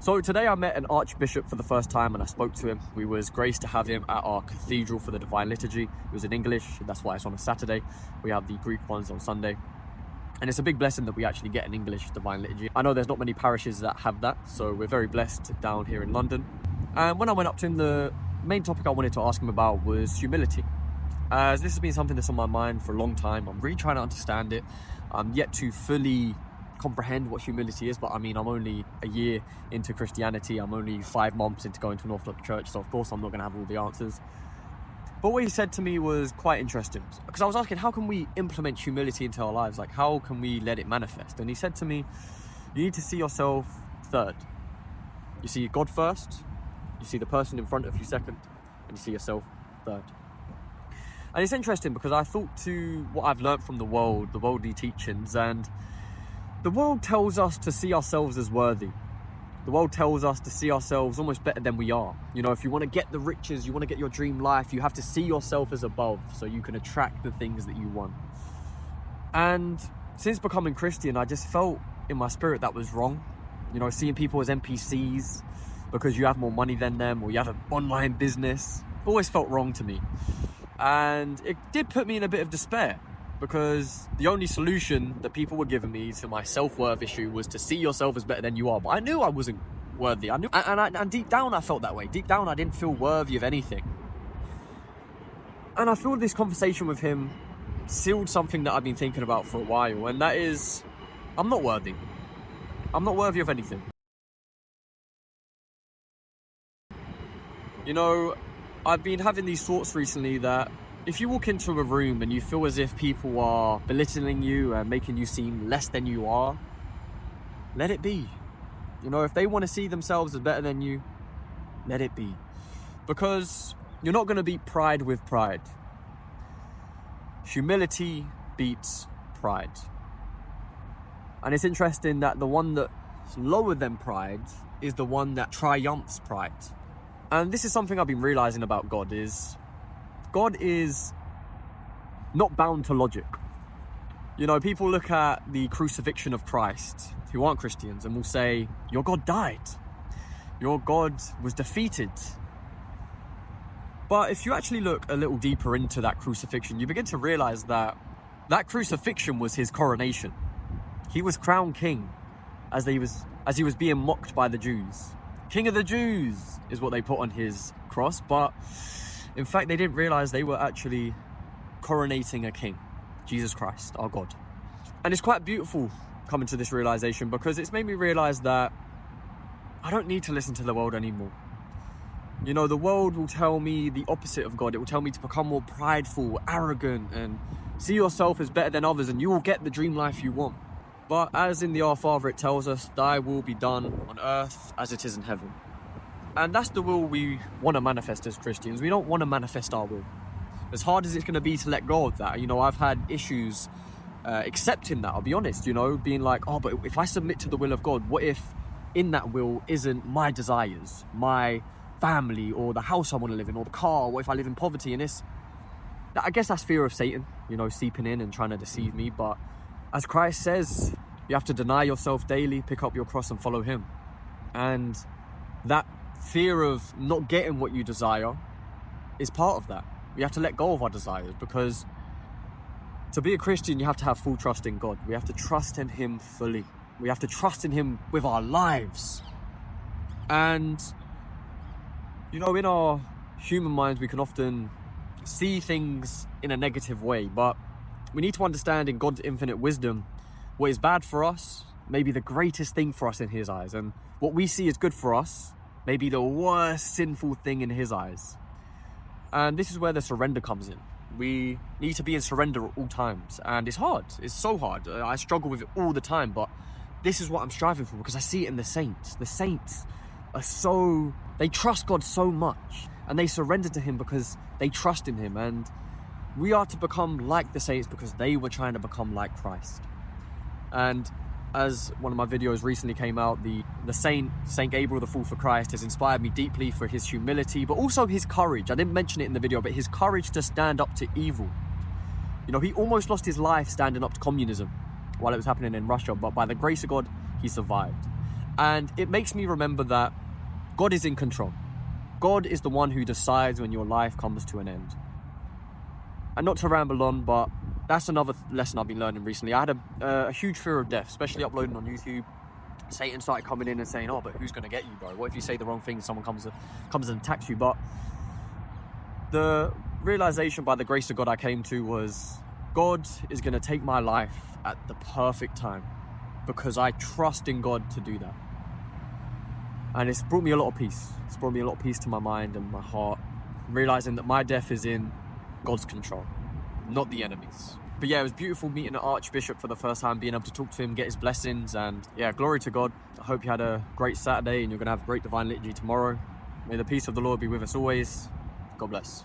So today I met an Archbishop for the first time and I spoke to him. We was graced to have him at our cathedral for the Divine Liturgy. It was in English, that's why it's on a Saturday. We have the Greek ones on Sunday. And it's a big blessing that we actually get an English Divine Liturgy. I know there's not many parishes that have that, so we're very blessed down here in London. And when I went up to him, the main topic I wanted to ask him about was humility. As this has been something that's on my mind for a long time. I'm really trying to understand it. I'm yet to fully comprehend what humility is, but I mean, I'm only a year into Christianity. I'm only 5 months into going to an Orthodox church, so of course I'm not going to have all the answers. But what he said to me was quite interesting, because I was asking, how can we implement humility into our lives? Like, how can we let it manifest? And he said to me, you need to see yourself third. You see God first, you see the person in front of you second, and you see yourself third. And it's interesting because I thought to what I've learned from the world, the worldly teachings, and the world tells us to see ourselves as worthy. The world tells us to see ourselves almost better than we are. You know, if you want to get the riches, you want to get your dream life, you have to see yourself as above so you can attract the things that you want. And since becoming Christian, I just felt in my spirit that was wrong. You know, seeing people as NPCs because you have more money than them or you have an online business always felt wrong to me. And it did put me in a bit of despair, because the only solution that people were giving me to my self-worth issue was to see yourself as better than you are. But I knew I wasn't worthy. I knew, and deep down I felt that way. Deep down I didn't feel worthy of anything. And I feel this conversation with him sealed something that I've been thinking about for a while, and that is, I'm not worthy. I'm not worthy of anything. You know, I've been having these thoughts recently that if you walk into a room and you feel as if people are belittling you and making you seem less than you are, let it be. You know, if they want to see themselves as better than you, let it be. Because you're not going to beat pride with pride. Humility beats pride. And it's interesting that the one that's lower than pride is the one that triumphs pride. And this is something I've been realizing about God is not bound to logic. You know, people look at the crucifixion of Christ who aren't Christians and will say, your God died. Your God was defeated. But if you actually look a little deeper into that crucifixion, you begin to realize that that crucifixion was his coronation. He was crowned king as he was being mocked by the Jews. King of the Jews is what they put on his cross, but in fact they didn't realize they were actually coronating a king, Jesus Christ, our God. And it's quite beautiful coming to this realization, because it's made me realize that I don't need to listen to the world anymore. You know, the world will tell me the opposite of God. It will tell me to become more prideful, arrogant, and see yourself as better than others, and you will get the dream life you want. But as in the Our Father, it tells us, thy will be done on earth as it is in heaven. And that's the will we want to manifest as Christians. We don't want to manifest our will. As hard as it's going to be to let go of that, you know, I've had issues accepting that, I'll be honest, you know, being like, oh, but if I submit to the will of God, what if in that will isn't my desires, my family, or the house I want to live in, or the car? What if I live in poverty? And I guess that's fear of Satan, you know, seeping in and trying to deceive me. But as Christ says, you have to deny yourself daily, pick up your cross and follow him. And that fear of not getting what you desire is part of that. We have to let go of our desires, because to be a Christian, you have to have full trust in God. We have to trust in him fully. We have to trust in him with our lives. And, you know, in our human minds, we can often see things in a negative way, but we need to understand in God's infinite wisdom, what is bad for us may be the greatest thing for us in his eyes. And what we see as good for us may be the worst sinful thing in his eyes. And this is where the surrender comes in. We need to be in surrender at all times. And it's hard. It's so hard. I struggle with it all the time. But this is what I'm striving for, because I see it in the saints. The saints are they trust God so much. And they surrender to him because they trust in him. And we are to become like the saints because they were trying to become like Christ. And as one of my videos recently came out, the Saint Gabriel, the Fool for Christ, has inspired me deeply for his humility, but also his courage. I didn't mention it in the video, but his courage to stand up to evil. You know, he almost lost his life standing up to communism while it was happening in Russia, but by the grace of God, he survived. And it makes me remember that God is in control. God is the one who decides when your life comes to an end. And not to ramble on, but that's another lesson I've been learning recently. I had a huge fear of death, especially uploading on YouTube. Satan started coming in and saying, oh, but who's going to get you, bro? What if you say the wrong thing and someone comes and attacks you? But the realization by the grace of God I came to was God is going to take my life at the perfect time because I trust in God to do that. And it's brought me a lot of peace. It's brought me a lot of peace to my mind and my heart, realizing that my death is in God's control, not the enemy's. But yeah, it was beautiful meeting the Archbishop for the first time, being able to talk to him, get his blessings, and yeah, glory to God. I hope you had a great Saturday and you're going to have a great Divine Liturgy tomorrow. May the peace of the Lord be with us always. God bless.